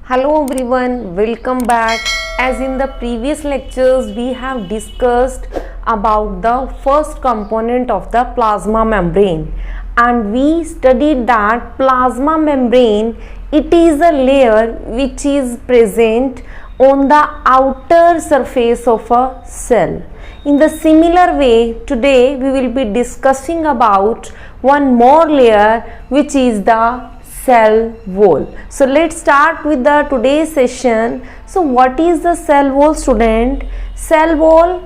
Hello everyone, welcome back. As in the previous lectures, we have discussed about the first component of the plasma membrane, and we studied that plasma membrane, it is a layer which is present on the outer surface of a cell. In the similar way, today we will be discussing about one more layer, which is the cell wall. So let's start with the today's session. So what is the cell wall, student? Cell wall,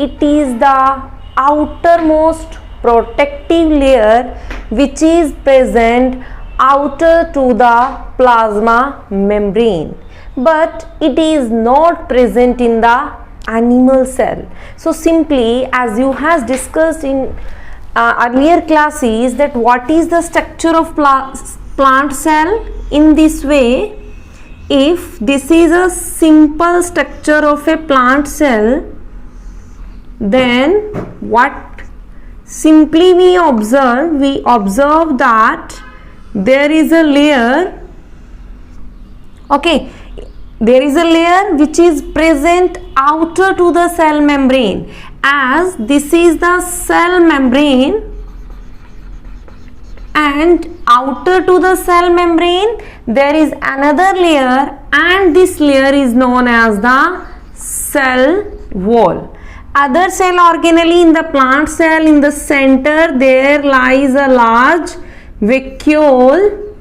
it is the outermost protective layer which is present outer to the plasma membrane, but it is not present in the animal cell. So simply, as you has discussed in earlier classes, that what is the structure of plant cell. In this way, if this is a simple structure of a plant cell, then what simply we observe that there is a layer, okay, there is a layer which is present outer to the cell membrane. As this is the cell membrane, and outer to the cell membrane there is another layer, and this layer is known as the cell wall. Other cell organelle in the plant cell, in the center there lies a large vacuole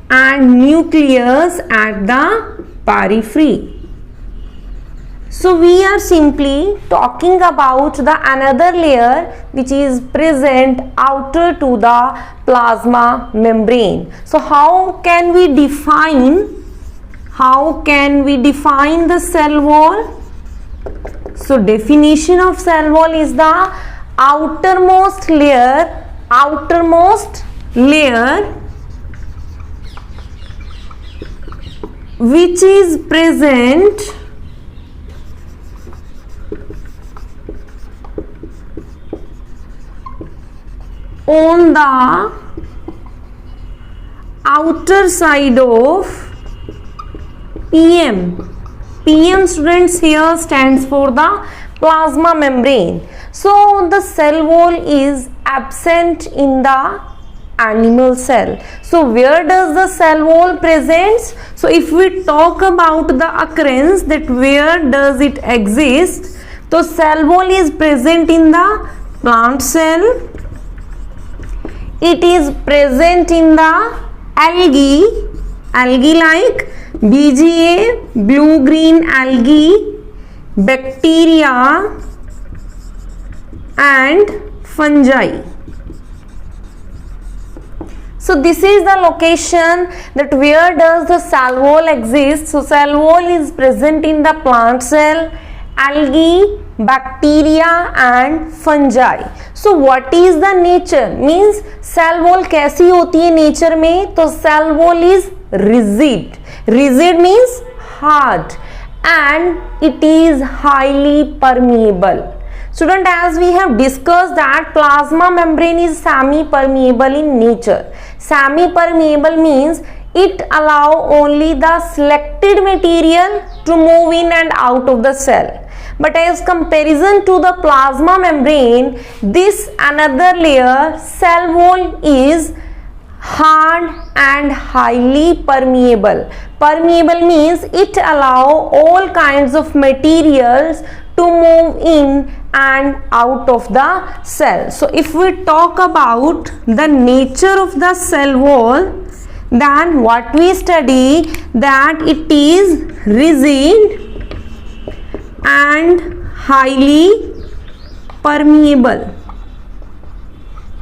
and nucleus at the periphery. So we are simply talking about the another layer which is present outer to the plasma membrane. So how can we define the cell wall? So definition of cell wall is the outermost layer which is present on the outer side of PM. PM, students, here stands for the plasma membrane. So the cell wall is absent in the animal cell. So where does the cell wall presents? So if we talk about the occurrence, that where does it exist? So cell wall is present in the plant cell. It is present in the algae like BGA, blue-green algae, bacteria and fungi. So this is the location that where does the cell wall exist. So cell wall is present in the plant cell, algae, bacteria and fungi. So what is the nature? Means cell wall कैसी होती है nature में? तो cell wall is rigid. Rigid means hard, and it is highly permeable. Student, as we have discussed that plasma membrane is semi-permeable in nature. Semi-permeable means it allow only the selected material to move in and out of the cell. But as comparison to the plasma membrane, this another layer, cell wall, is hard and highly permeable. Permeable means it allow all kinds of materials to move in and out of the cell. So if we talk about the nature of the cell wall, then what we study, that it is rigid and highly permeable.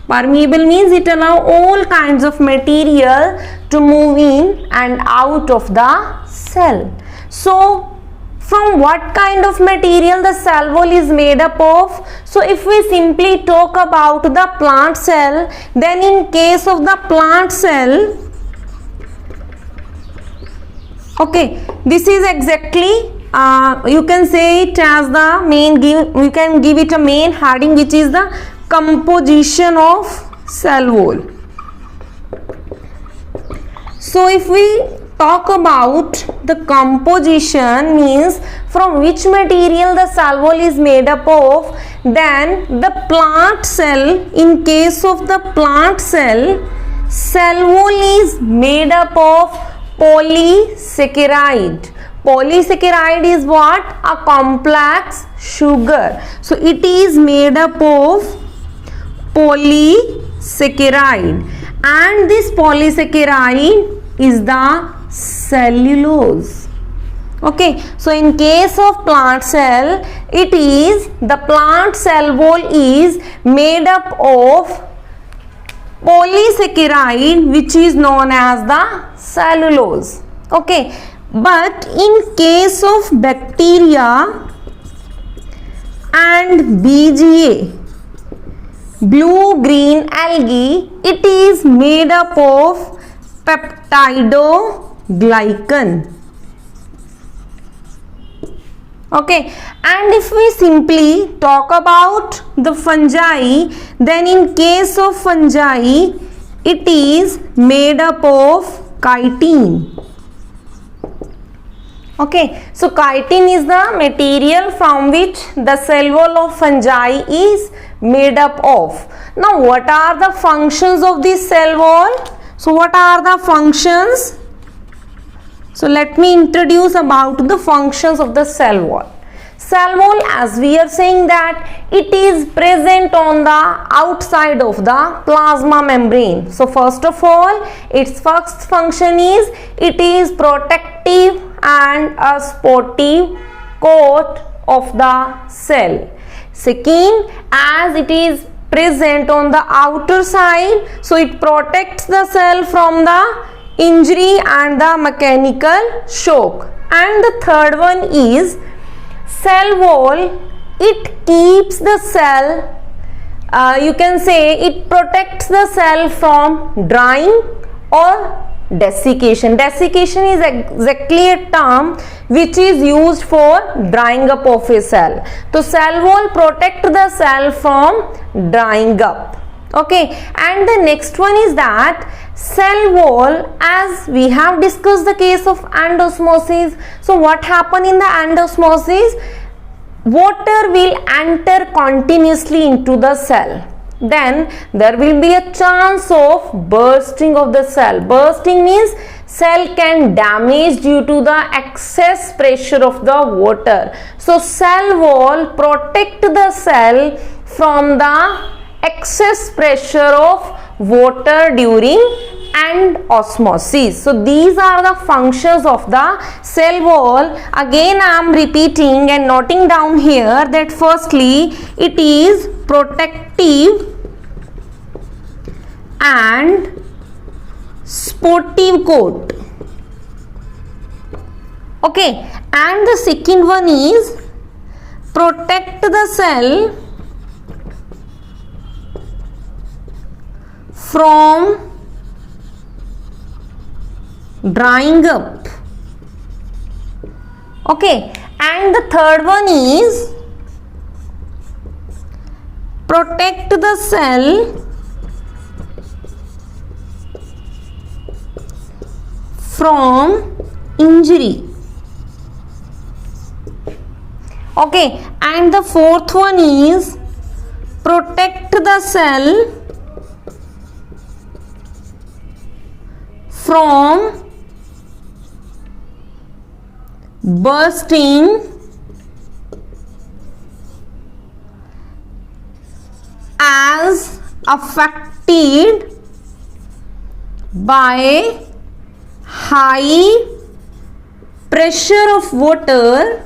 Permeable means it allows all kinds of material to move in and out of the cell. So from what kind of material the cell wall is made up of? So if we simply talk about the plant cell, then in case of the plant cell, okay, this is exactly you can say it as the main, you can give it a main heading, which is the composition of cell wall. So if we talk about the composition, means from which material the cell wall is made up of, then the plant cell, in case of the plant cell, cell wall is made up of polysaccharide. Polysaccharide is what? A complex sugar. So it is made up of polysaccharide, and this polysaccharide is the cellulose. Okay, so in case of plant cell, it is the plant cell wall is made up of polysaccharide, which is known as the cellulose. Okay, but in case of bacteria and BGA, blue green algae, it is made up of peptidoglycan. Okay, and if we simply talk about the fungi, then in case of fungi, it is made up of chitin. Okay, so chitin is the material from which the cell wall of fungi is made up of. Now what are the functions of this cell wall? So what are the functions? So let me introduce about the functions of the cell wall. Cell wall, as we are saying, that it is present on the outside of the plasma membrane. So first of all, its first function is it is protective and a supportive coat of the cell. Second, as it is present on the outer side, so it protects the cell from the injury and the mechanical shock. And the third one is cell wall, it keeps the cell, you can say it protects the cell from drying or desiccation. Desiccation is exactly a term which is used for drying up of a cell. So cell wall protect the cell from drying up. Okay, and the next one is that cell wall, as we have discussed the case of endosmosis. So what happen in the endosmosis? Water will enter continuously into the cell. Then there will be a chance of bursting of the cell. Bursting means cell can damage due to the excess pressure of the water. So cell wall protect the cell from the excess pressure of water during endosmosis. So these are the functions of the cell wall. Again I am repeating and noting down here that firstly it is protective and supportive coat. Okay, and the second one is protect the cell from drying up. Okay, and the third one is protect the cell from injury. Okay, and the fourth one is protect the cell from bursting as affected by high pressure of water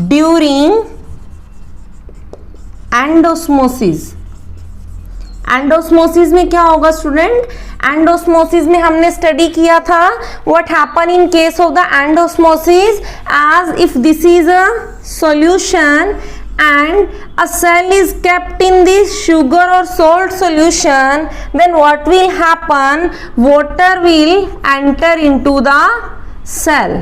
during endosmosis. Endosmosis में क्या होगा student? Endosmosis में हमने study किया था what happen in case of the endosmosis. As if this is a solution and a cell is kept in this sugar or salt solution, then what will happen? Water will enter into the cell.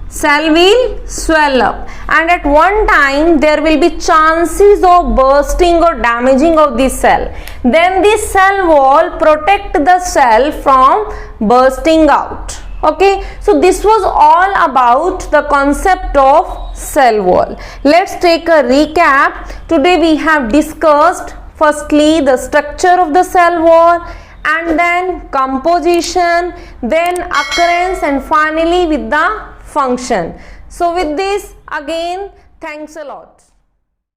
cell will swell up, and at one time there will be chances of bursting or damaging of this cell. Then this cell wall protect the cell from bursting out. Okay, so this was all about the concept of cell wall. Let's take a recap. Today we have discussed firstly the structure of the cell wall, and then composition, then occurrence, and finally with the function. So with this, again, thanks a lot.